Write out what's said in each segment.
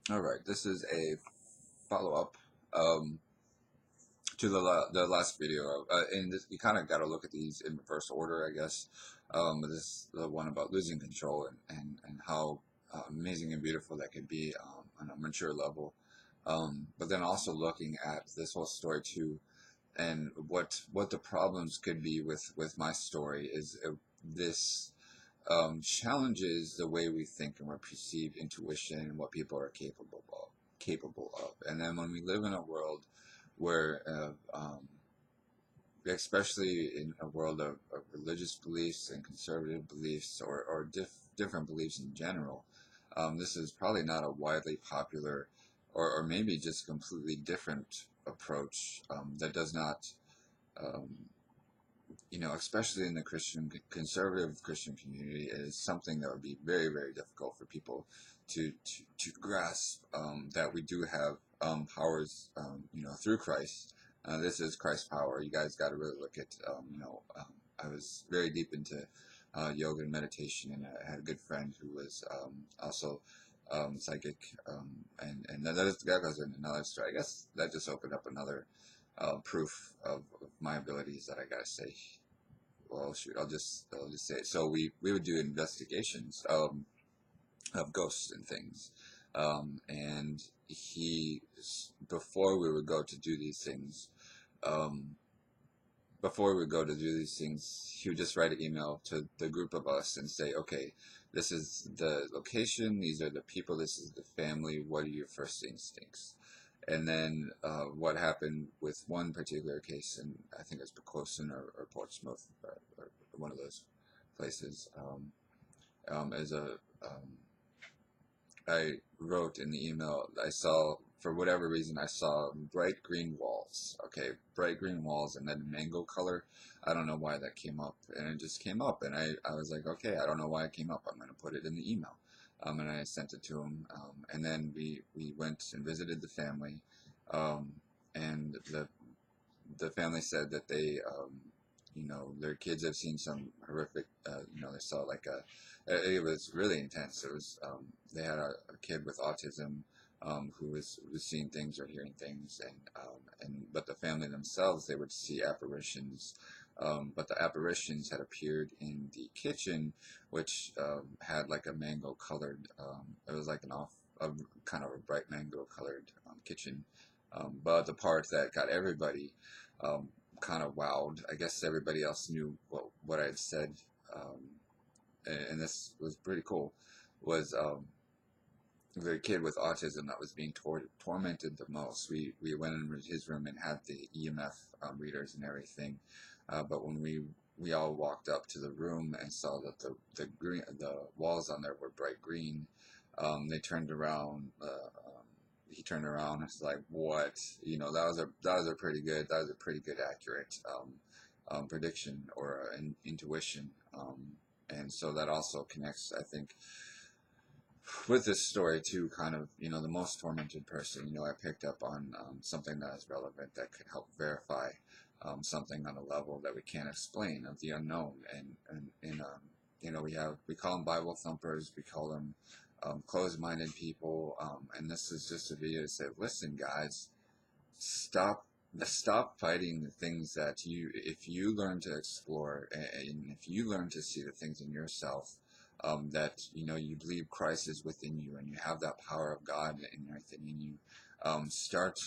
All right, this is a follow-up um, to the last video, and this, you kind of got to look at these in reverse order, I guess. This is the one about losing control and how amazing and beautiful that could be on a mature level. But then also looking at this whole story too, and what the problems could be with my story is this challenges the way we think and we perceive intuition and what people are capable of. And then when we live in a world where, especially in a world of religious beliefs and conservative beliefs or different beliefs in general, this is probably not a widely popular or maybe just completely different approach that does not um, especially in the conservative Christian community, it is something that would be very, very difficult for people to grasp that we do have powers, through Christ. This is Christ's power. You guys got to really look at, I was very deep into yoga and meditation, and I had a good friend who was also psychic, and that goes in another story. I guess that just opened up another proof of my abilities that I gotta say. Well, shoot, I'll just say it. So we would do investigations of ghosts and things, and he before we would go to do these things, um, before we would go to do these things, he would just write an email to the group of us and say, okay, this is the location, these are the people, this is the family. What are your first instincts? And then what happened with one particular case, and I think it's Pecosin or Portsmouth, or one of those places, is I wrote in the email, I saw, for whatever reason, I saw bright green walls. Okay, bright green walls and then mango color. I don't know why that came up, and it just came up, and I was like, okay, I don't know why it came up. I'm going to put it in the email. And I sent it to him, and then we went and visited the family, um, and the family said that they, their kids have seen some horrific, they saw like it was really intense. It was, they had a kid with autism, who was seeing things or hearing things, but the family themselves, they would see apparitions, but the apparitions had appeared in the kitchen, which had like a mango colored, it was like a kind of a bright mango colored kitchen. But the part that got everybody um, kind of wowed. I guess everybody else knew what I had said, um, and this was pretty cool. Was the kid with autism that was being tormented the most? We went in his room and had the EMF readers and everything, but when we all walked up to the room and saw that the walls on there were bright green, they turned around. He turned around and was like, "What? That was a pretty good accurate prediction or intuition." And so that also connects, I think, with this story too. Kind of, the most tormented person. I picked up on something that is relevant that could help verify something on a level that we can't explain of the unknown. We call them Bible thumpers. We call them closed-minded people. And this is just a video to say, listen, guys, stop stop fighting the things that if you learn to explore and if you learn to see the things in yourself, that you believe Christ is within you and you have that power of God and everything in you, start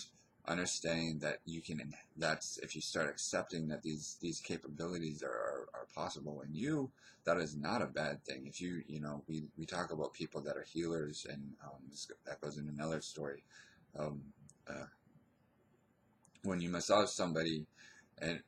understanding that you can, that's if you start accepting that these capabilities are possible in you, that is not a bad thing. If we talk about people that are healers, and that goes in another story. um, uh, when you massage somebody, and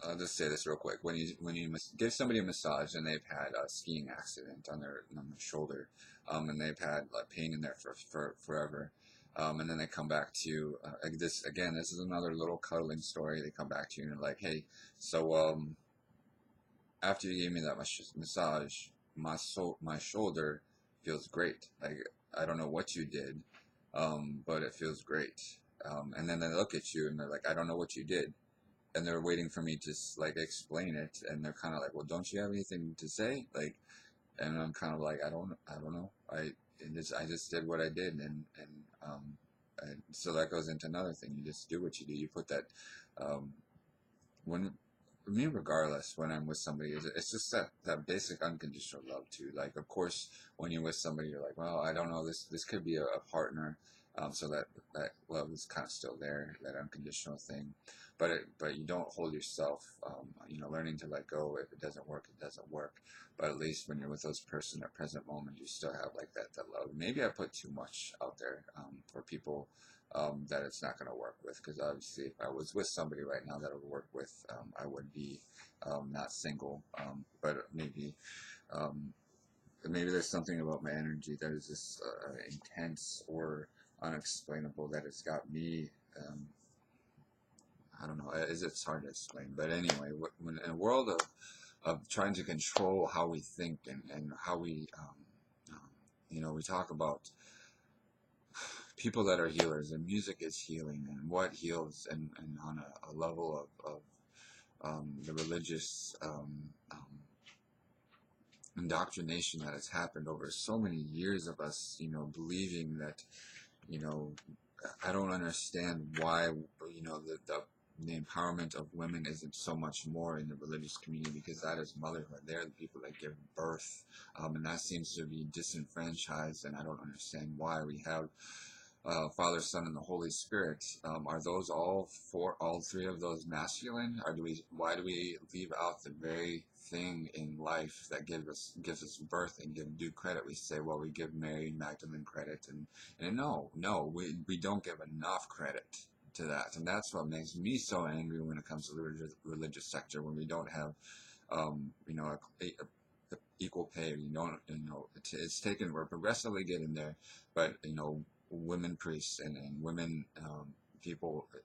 I'll just say this real quick: when you give somebody a massage and they've had a skiing accident on their shoulder, and they've had like pain in there for forever, and then they come back to you. This is another little cuddling story. They come back to you and they're like, "Hey, so after you gave me that massage, my shoulder feels great. Like I don't know what you did, but it feels great." And then they look at you and they're like, "I don't know what you did," and they're waiting for me to like explain it, and they're kind of like, "Well, don't you have anything to say?" Like, and I'm kind of like, I don't know. I just did what I did, and And so that goes into another thing. You just do what you do. You put that, um, when me regardless when I'm with somebody, it's just that basic unconditional love too. Like of course when you're with somebody you're like, well, I don't know, this could be a partner, so that love is kind of still there, that unconditional thing, but you don't hold yourself, learning to let go. If it doesn't work, it doesn't work, but at least when you're with those person at present moment, you still have like that love. Maybe I put too much out there, for people, that it's not going to work with. Because obviously, if I was with somebody right now that I would work with, I would be, not single, but um, maybe there's something about my energy that is just intense or unexplainable that has got me. I don't know. It's hard to explain, but anyway, when in a world of trying to control how we think and how we, we talk about people that are healers, and music is healing, and what heals, and on a level of the religious, indoctrination that has happened over so many years of us, believing that, you know, I don't understand why, the empowerment of women isn't so much more in the religious community, because that is motherhood. They're the people that give birth, and that seems to be disenfranchised, and I don't understand why. We have Father, Son, and the Holy Spirit. Are those all three of those masculine? Or why do we leave out the very thing in life that gives us birth and give due credit? We say, well, we give Mary Magdalene credit, and no, we don't give enough credit to that, and that's what makes me so angry when it comes to the religious sector, when we don't have, equal pay. It's taken. We're progressively getting there, but women priests and women,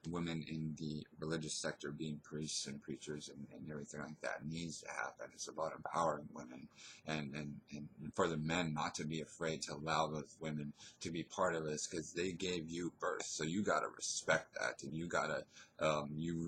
women in the religious sector being priests and preachers and everything like that needs to happen. It's about empowering women, and for the men not to be afraid to allow those women to be part of this, because they gave you birth. So you got to respect that, and you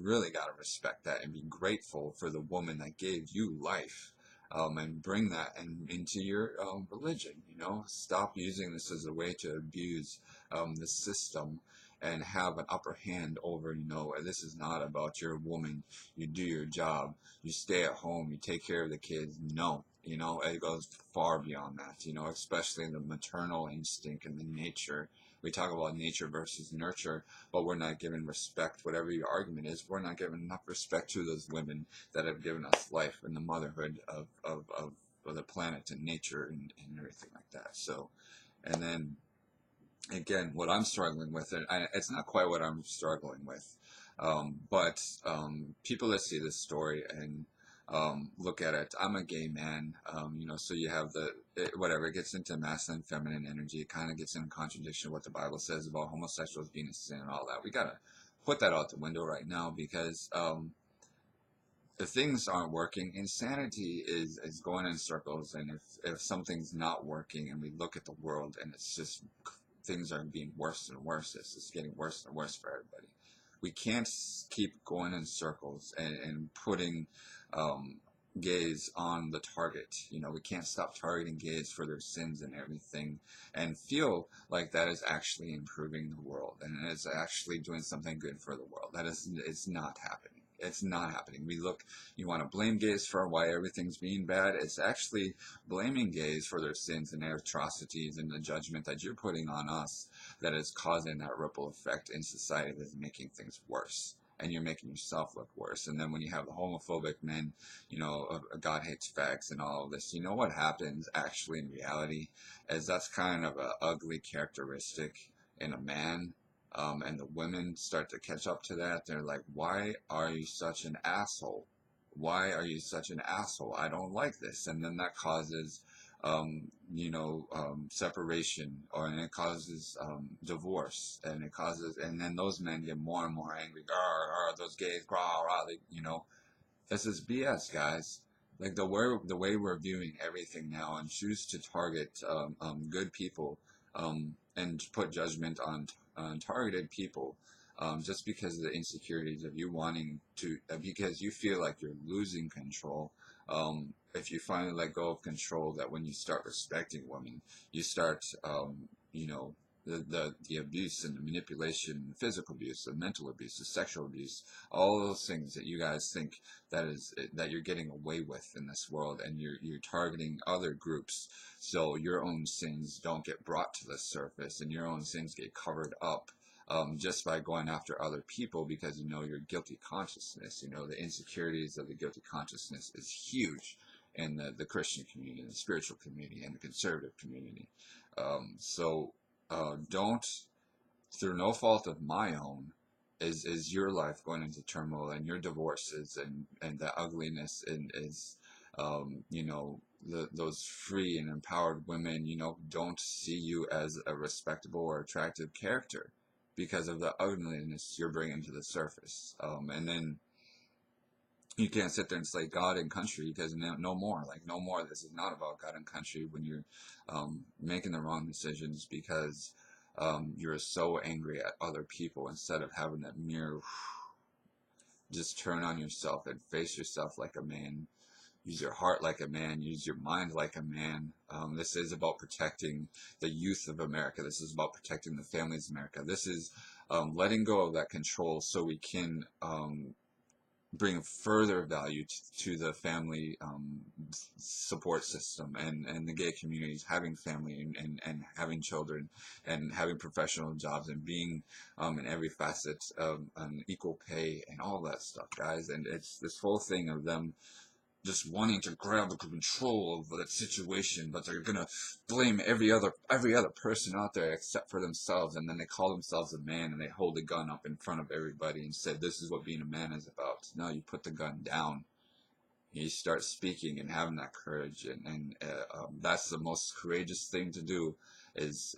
really got to respect that and be grateful for the woman that gave you life. And bring that into your religion. Stop using this as a way to abuse the system and have an upper hand over. This is not about your woman. You do your job. You stay at home. You take care of the kids. No. It goes far beyond that. Especially the maternal instinct and the nature. We talk about nature versus nurture, but we're not giving respect. Whatever your argument is, we're not giving enough respect to those women that have given us life and the motherhood of the planet and nature and everything like that. So, and then again, what I'm struggling with, and it's not quite what I'm struggling with, but people that see this story and look at it, I'm a gay man, so you have whatever, it gets into masculine, feminine energy. It kind of gets in contradiction with what the Bible says about homosexuals being a sin and all that. We got to put that out the window right now, because if things aren't working, insanity is going in circles. And if something's not working, and we look at the world and it's just, things are being worse and worse, it's just getting worse and worse for everybody. We can't keep going in circles and putting gays on the target. We can't stop targeting gays for their sins and everything, and feel like that is actually improving the world and it's actually doing something good for the world. It's not happening. It's not happening. You want to blame gays for why everything's being bad. It's actually blaming gays for their sins and their atrocities and the judgment that you're putting on us that is causing that ripple effect in society that's making things worse. And you're making yourself look worse. And then when you have the homophobic men, God hates fags and all of this, what happens actually in reality is that's kind of an ugly characteristic in a man. And the women start to catch up to that. They're like, why are you such an asshole? Why are you such an asshole? I don't like this. And then that causes, separation, and it causes divorce, and then those men get more and more angry. Those gays, this is BS, guys. Like the way we're viewing everything now, and choose to target good people, and put judgment on targeted people, just because of the insecurities of you wanting to, because you feel like you're losing control. If you finally let go of control, that when you start respecting women, you start, the abuse and the manipulation, the physical abuse, the mental abuse, the sexual abuse, all those things that you guys think that you're getting away with in this world, and you're targeting other groups, so your own sins don't get brought to the surface, and your own sins get covered up. Just by going after other people because you know your guilty consciousness, you know the insecurities of the guilty consciousness is huge in the Christian community, the spiritual community, and the conservative community. Don't, through no fault of my own, is your life going into turmoil, and your divorces and the ugliness, and is you know those free and empowered women, you know, don't see you as a respectable or attractive character because of the ugliness you're bringing to the surface. And then you can't sit there and say God and country, because no more, like no more. This is not about God and country when you're making the wrong decisions because you're so angry at other people, instead of having that mirror. Just turn on yourself and face yourself like a man. Use your heart like a man. Use your mind like a man. This is about protecting the youth of America. This is about protecting the families of America. This is letting go of that control so we can bring further value to the family support system, and the gay communities having family, and having children, and having professional jobs, and being in every facet of equal pay and all that stuff, guys. And it's this whole thing of them just wanting to grab the control of that situation, but they're gonna blame every other person out there except for themselves, and then they call themselves a man, and they hold the gun up in front of everybody and said, "This is what being a man is about." No, you put the gun down. You start speaking and having that courage, and that's the most courageous thing to do, is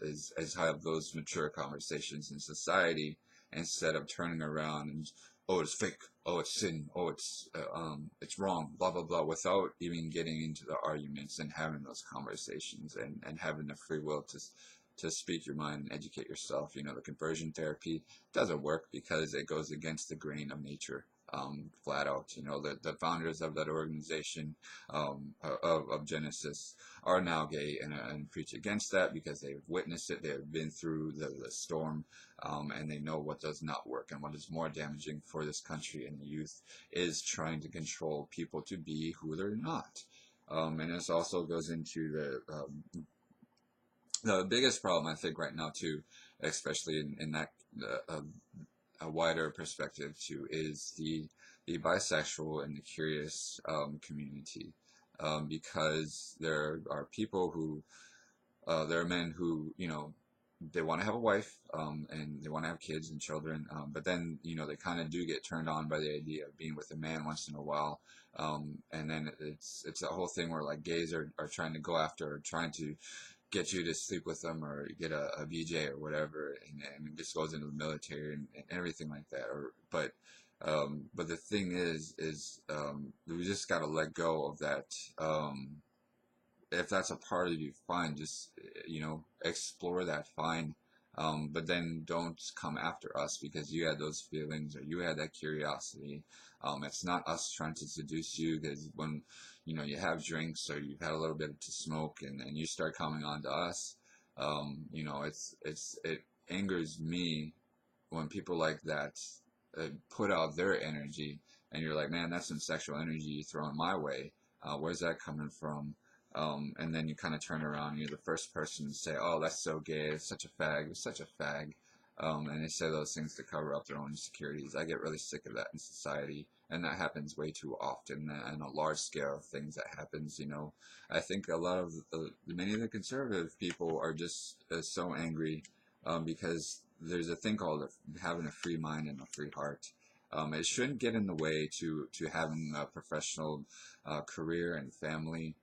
have those mature conversations in society, instead of turning around and, oh, it's fake, oh, it's sin, oh, it's wrong, blah blah blah, without even getting into the arguments and having those conversations, and having the free will to speak your mind and educate yourself. You know, the conversion therapy doesn't work because it goes against the grain of nature. Flat out. You know, the founders of that organization, of Genesis, are now gay, and preach against that because they've witnessed it. They've been through the storm, and they know what does not work, and what is more damaging for this country and the youth is trying to control people to be who they're not. And this also goes into the biggest problem, I think, right now too, especially in that a wider perspective too, is the bisexual and the curious community, because there are people who there are men who, you know, they want to have a wife, and they want to have kids and children, but then, you know, they kind of do get turned on by the idea of being with a man once in a while, and then it's a whole thing where like gays are trying to go after, or trying to get you to sleep with them, or get a BJ or whatever, and it just goes into the military, and everything like that. But the thing is we just got to let go of that. If that's a part of you, fine. Just, you know, explore that, fine. But then don't come after us because you had those feelings, or you had that curiosity. It's not us trying to seduce you, because when, you know, you have drinks, or you've had a little bit to smoke, and you start coming on to us, you know, it angers me when people like that put out their energy, and you're like, man, that's some sexual energy you throwing my way. Where's that coming from? And then you kind of turn around, and you're the first person to say, oh, that's so gay, it's such a fag, it's such a fag. And they say those things to cover up their own insecurities. I get really sick of that in society, and that happens way too often, and a large scale of things that happens, you know. I think a lot of many of the conservative people are just so angry, because there's a thing called having a free mind and a free heart. It shouldn't get in the way to having a professional career and family,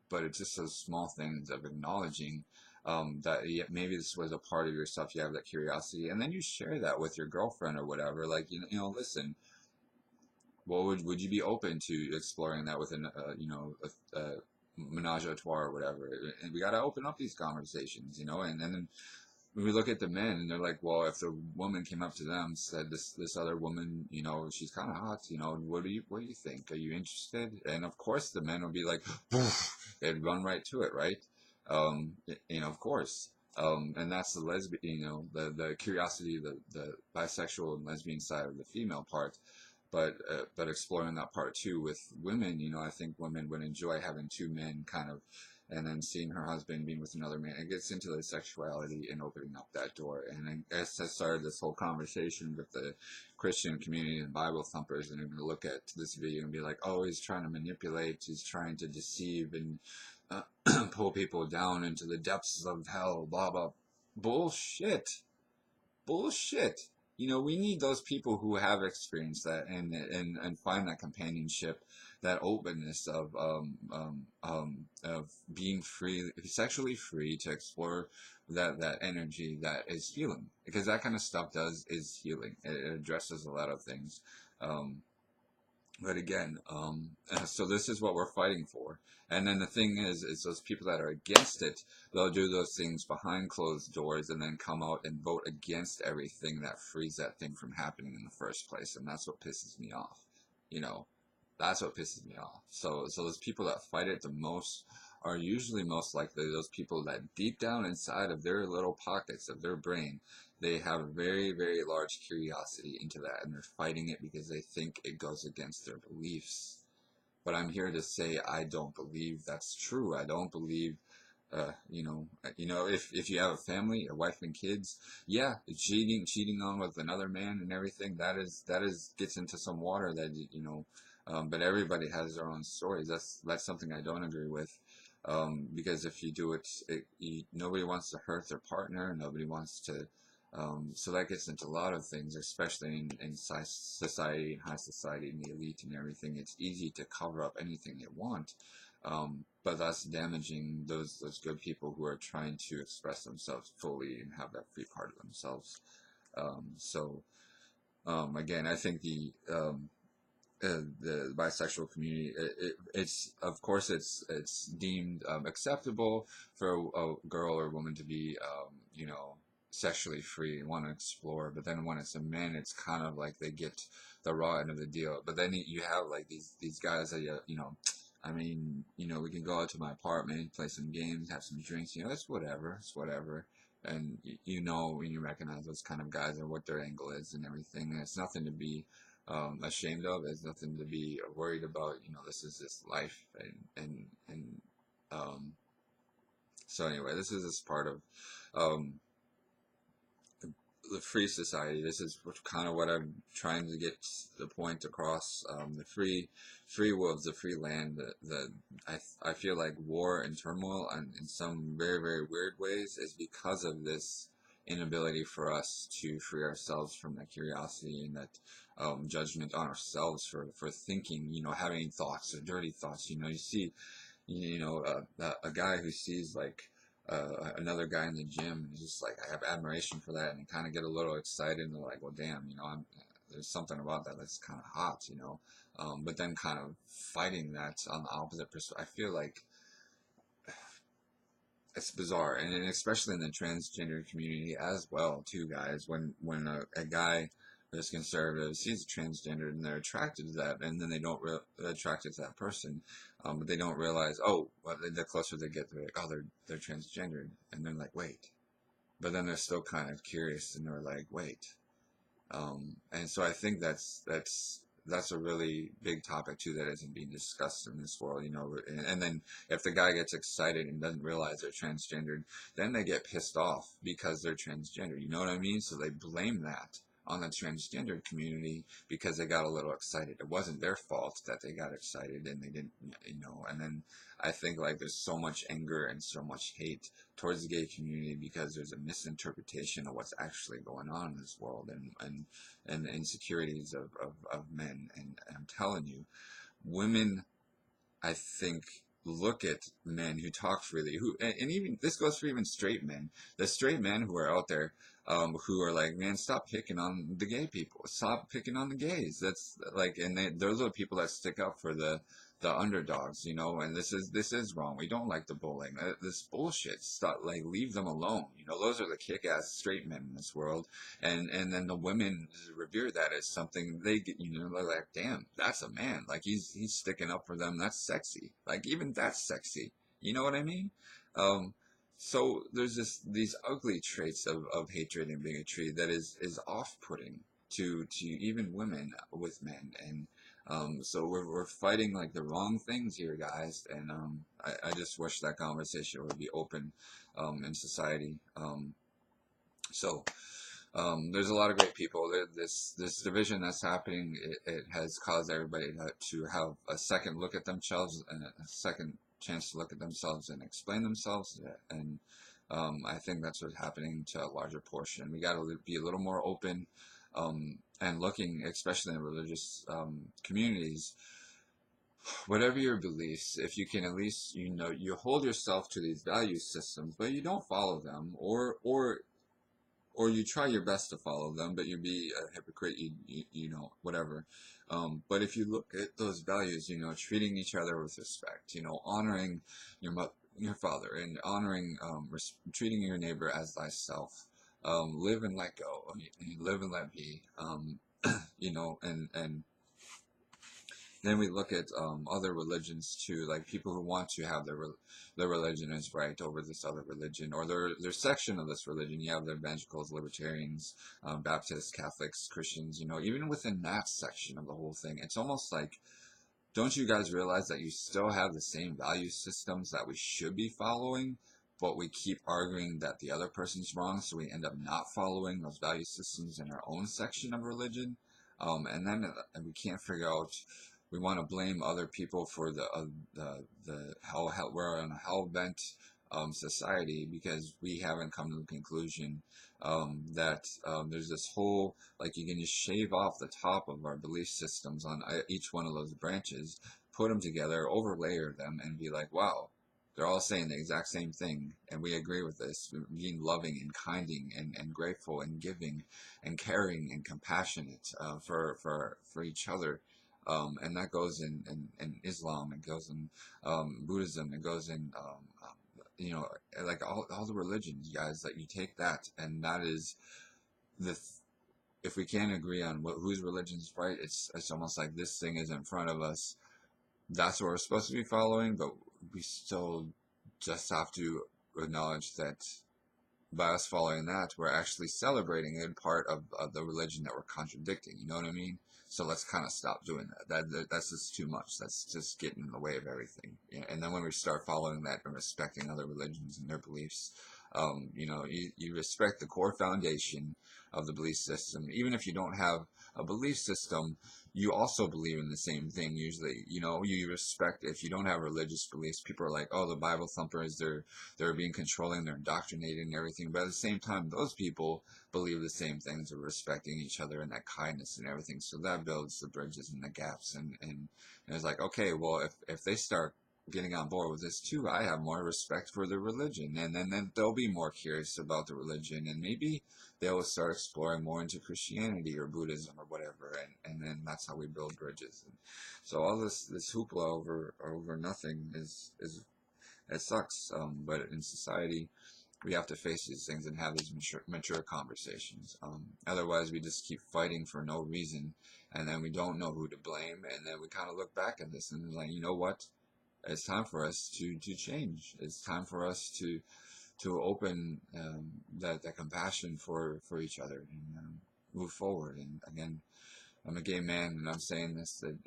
but it's just those small things of acknowledging that maybe this was a part of yourself. You have that curiosity, and then you share that with your girlfriend or whatever. Like, you know, listen, well, would you be open to exploring that within, you know, a menage a trois or whatever? And we got to open up these conversations, you know, and then when we look at the men, and they're like, well, if the woman came up to them, said, this other woman, you know, she's kind of hot, you know, what do you think? Are you interested? And of course the men will be like, they'd run right to it, right? You know, of course. And that's the lesbian, the curiosity, the bisexual and lesbian side of the female part. But exploring that part too with women, I think women would enjoy having two men kind of, and then seeing her husband being with another man. It gets into the sexuality and opening up that door. And I guess I started this whole conversation with the Christian community and Bible thumpers, and I'm going to look at this video and be like, oh, he's trying to manipulate, he's trying to deceive and pull people down into the depths of hell, blah, blah. Bullshit. Bullshit. We need those people who have experienced that and find that companionship, that openness of being free, sexually free to explore that energy that is healing, because that kind of stuff is healing. It addresses a lot of things. But again, so this is what we're fighting for. And then the thing is those people that are against it, they'll do those things behind closed doors and then come out and vote against everything that frees that thing from happening in the first place. And that's what pisses me off. That's what pisses me off. So those people that fight it the most are usually most likely those people that deep down inside of their little pockets of their brain, they have a very, very large curiosity into that, and they're fighting it because they think it goes against their beliefs. But I'm here to say I don't believe that's true. I don't believe, if you have a family, a wife and kids, yeah, cheating on with another man and everything, that is gets into some water that but everybody has their own stories. That's something I don't agree with. Because if you do it, nobody wants to hurt their partner. Nobody wants to. So that gets into a lot of things, especially in society, high society, and the elite and everything. It's easy to cover up anything they want, but that's damaging those good people who are trying to express themselves fully and have that free part of themselves. Again, I think the bisexual community, it's of course it's deemed acceptable for a girl or woman to be sexually free and want to explore, but then when it's a man, it's kind of like they get the raw end of the deal. But then you have like these guys that I mean, we can go out to my apartment, play some games, have some drinks, it's whatever. And when you recognize those kind of guys and what their angle is and everything, and it's nothing to be ashamed of. There's nothing to be worried about. This is just life, and so anyway, this is this part of the free society. This is kind of what I'm trying to get the point across. The free wolves, the free land. I feel like war and turmoil, and in some very, very weird ways, is because of this inability for us to free ourselves from that curiosity and that judgment on ourselves for thinking, having thoughts or dirty thoughts. You see, a guy who sees like another guy in the gym, and just like, I have admiration for that, and kind of get a little excited and like, well, damn, there's something about that that's kind of hot, but then kind of fighting that on the opposite perspective. I feel like it's bizarre, and especially in the transgender community as well, too, guys. When a guy that's conservative sees a transgender and they're attracted to that, and then they don't attracted to that person, but they don't realize, the closer they get, they're like, they're transgendered, and they're like, wait, but then they're still kind of curious, and they're like, wait, and so I think that's a really big topic too that isn't being discussed in this world, and then if the guy gets excited and doesn't realize they're transgendered, then they get pissed off because they're transgender, you know what I mean? So they blame that on the transgender community because they got a little excited. It wasn't their fault that they got excited and they didn't, and then I think like there's so much anger and so much hate towards the gay community because there's a misinterpretation of what's actually going on in this world, and the insecurities of men. And I'm telling you, women, I think, look at men who talk freely, and even this goes for even straight men. The straight men who are out there, who are like, man, stop picking on the gay people, stop picking on the gays. That's like, and those are the people that stick up for the underdogs, and this is wrong. We don't like the bullying. This bullshit. Stop, like, leave them alone. Those are the kick-ass straight men in this world, and then the women revere that as something they get. They're like, damn, that's a man. Like he's sticking up for them. That's sexy. Like even that's sexy. You know what I mean? So there's these ugly traits of hatred and bigotry that is off-putting to even women with men, and so we're fighting like the wrong things here, guys, and I just wish that conversation would be open in society. So there's a lot of great people. This division that's happening, it has caused everybody to have a second look at themselves and a second chance to look at themselves and explain themselves. And I think that's what's happening to a larger portion. We got to be a little more open and looking, especially in religious communities. Whatever your beliefs, if you can at least, you hold yourself to these value systems, but you don't follow them, or you try your best to follow them, but you be a hypocrite, whatever. But if you look at those values, treating each other with respect, honoring your father, and honoring, treating your neighbor as thyself, live and let go, live and let be, and then we look at other religions too, like people who want to have their religion is right over this other religion, or their section of this religion. You have the evangelicals, libertarians, Baptists, Catholics, Christians. Even within that section of the whole thing, it's almost like, don't you guys realize that you still have the same value systems that we should be following, but we keep arguing that the other person's wrong, so we end up not following those value systems in our own section of religion, and then we can't figure out. We want to blame other people for the hell we're in a hell bent society, because we haven't come to the conclusion that there's this whole, like, you can just shave off the top of our belief systems on each one of those branches, put them together, overlayer them, and be like, wow, they're all saying the exact same thing, and we agree with this. Being loving and kinding and grateful and giving and caring and compassionate for each other. And that goes in Islam, it goes in Buddhism, it goes in like all the religions, guys. That you take that, and that is the if we can't agree on whose religion is right, it's almost like this thing is in front of us. That's what we're supposed to be following, but we still just have to acknowledge that by us following that, we're actually celebrating a part of the religion that we're contradicting. You know what I mean? So let's kind of stop doing that. That's just too much. That's just getting in the way of everything. And then when we start following that and respecting other religions and their beliefs, you respect the core foundation of the belief system. Even if you don't have a belief system, you also believe in the same thing. Usually, you respect. If you don't have religious beliefs, people are like, "Oh, the Bible thumpers, they're being controlling, they're indoctrinating and everything." But at the same time, those people believe the same things, of respecting each other and that kindness and everything. So that builds the bridges and the gaps. And it's like, okay, well, if they start getting on board with this too, I have more respect for the religion, and then they'll be more curious about the religion, and maybe they will start exploring more into Christianity or Buddhism or whatever, and then that's how we build bridges. And so all this hoopla over nothing is it sucks. But in society, we have to face these things and have these mature conversations. Otherwise, we just keep fighting for no reason, and then we don't know who to blame, and then we kind of look back at this and it's like, you know what? It's time for us to change. It's time for us to open that compassion for each other, and move forward. And again, I'm a gay man, and I'm saying this that.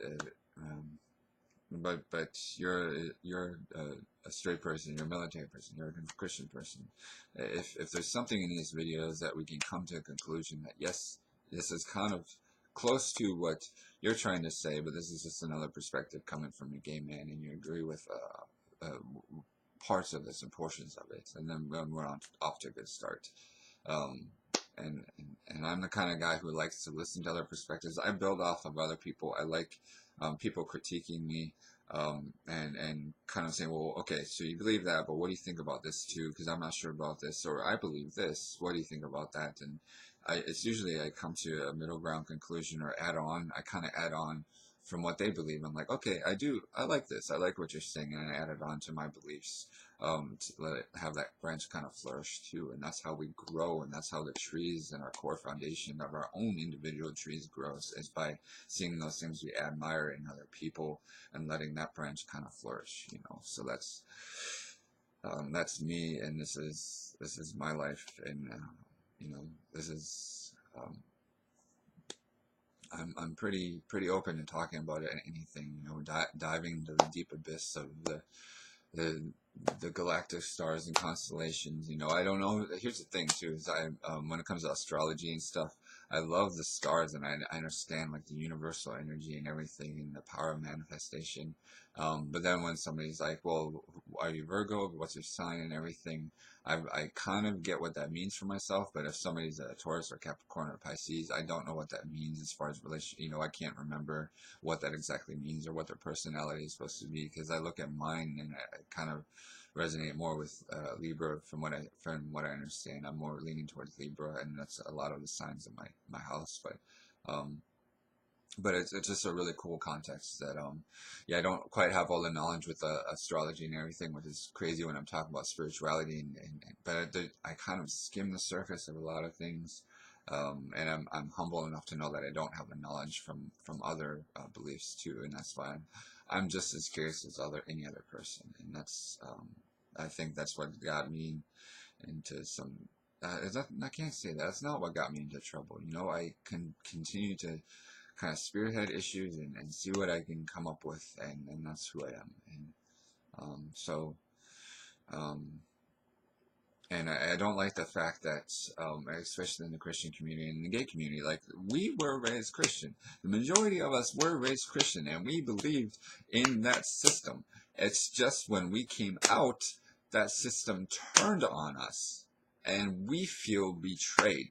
But you're a straight person, you're a military person, you're a Christian person. If there's something in these videos that we can come to a conclusion that yes, this is kind of close to what you're trying to say, but this is just another perspective coming from a gay man, and you agree with parts of this and portions of it, and then we're off to a good start. Um, and I'm the kind of guy who likes to listen to other perspectives. I build off of other people. I like people critiquing me, and kind of saying, well, okay, so you believe that, but what do you think about this too? Because I'm not sure about this, or I believe this. What do you think about that? And it's usually I come to a middle ground conclusion or add on. I kind of add on from what they believe. I'm like, okay, I like this. I like what you're saying, and I add it on to my beliefs, to let it have that branch kind of flourish too. And that's how we grow, and that's how the trees and our core foundation of our own individual trees grows, is by seeing those things we admire in other people and letting that branch kind of flourish. So That's me, and this is my life, and this is I'm pretty open to talking about it and anything, diving into the deep abyss of the the galactic stars and constellations. I don't know. Here's the thing too: is when it comes to astrology and stuff, I love the stars, and I understand like the universal energy and everything, and the power of manifestation. But then when somebody's like, "Well, are you Virgo? What's your sign?" and everything, I kind of get what that means for myself. But if somebody's a Taurus or Capricorn or Pisces, I don't know what that means as far as relation. I can't remember what that exactly means or what their personality is supposed to be, because I look at mine and I kind of resonate more with Libra from what I understand. I'm more leaning towards Libra, and that's a lot of the signs of my house. Um, but it's just a really cool context that yeah, I don't quite have all the knowledge with astrology and everything, which is crazy when I'm talking about spirituality, but I kind of skim the surface of a lot of things. And I'm humble enough to know that I don't have the knowledge from other beliefs too, and that's why I'm just as curious as any other person. And that's I think that's what got me into some I can't say that. That's not what got me into trouble. I can continue to kind of spearhead issues and see what I can come up with, and that's who I am. And so, um, and I don't like the fact that, especially in the Christian community and the gay community, like we were raised Christian. The majority of us were raised Christian, and we believed in that system. It's just when we came out, that system turned on us, and we feel betrayed.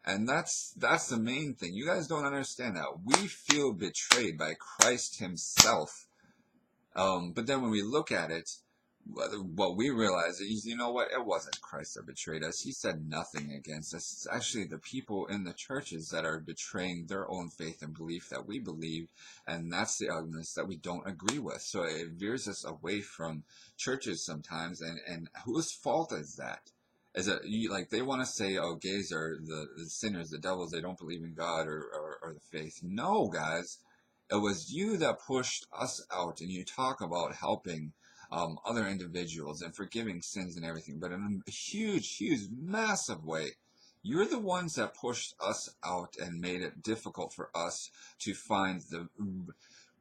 And that's the main thing. You guys don't understand that. We feel betrayed by Christ himself. But then when we look at it, what we realize is, you know what? It wasn't Christ that betrayed us. He said nothing against us. It's actually the people in the churches that are betraying their own faith and belief that we believe. And that's the ugliness that we don't agree with. So it veers us away from churches sometimes. And whose fault is that? Is it like they want to say, oh, gays are the sinners, the devils, they don't believe in God or the faith? No, guys, it was you that pushed us out, and you talk about helping other individuals and forgiving sins and everything, but in a huge, huge, massive way. You're the ones that pushed us out and made it difficult for us to find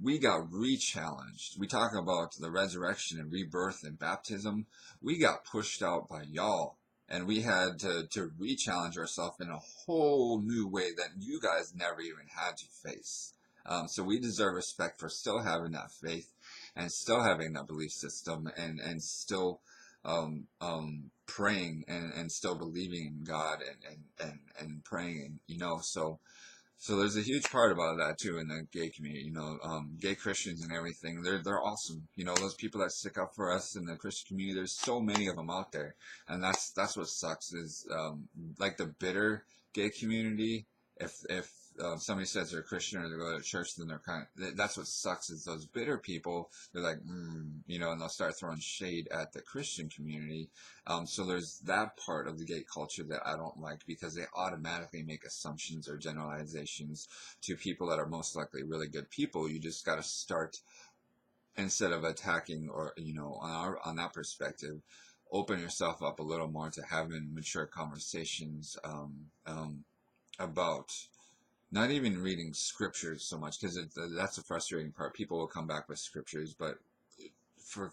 we got re-challenged. We talk about the resurrection and rebirth and baptism. We got pushed out by y'all. And we had to re-challenge ourselves in a whole new way that you guys never even had to face. So we deserve respect for still having that faith and still having that belief system, and still praying, and still believing in God, and praying, and so there's a huge part about that too in the gay community. Gay Christians and everything. They're awesome. Those people that stick up for us in the Christian community. There's so many of them out there, and that's what sucks is like the bitter gay community. If somebody says they're a Christian or they go to church, then they're that's what sucks is those bitter people. They're like, and they'll start throwing shade at the Christian community. So there's that part of the gay culture that I don't like, because they automatically make assumptions or generalizations to people that are most likely really good people. You just got to start, instead of attacking, or on that perspective, open yourself up a little more to having mature conversations about not even reading scriptures so much, because that's the frustrating part. People will come back with scriptures, but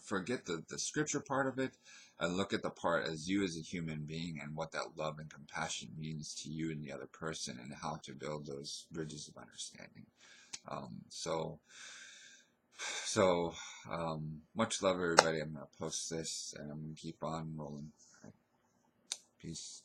forget the scripture part of it, and look at the part as you as a human being, and what that love and compassion means to you and the other person, and how to build those bridges of understanding. So so much love, everybody. I'm gonna post this, and I'm gonna keep on rolling. All right. Peace.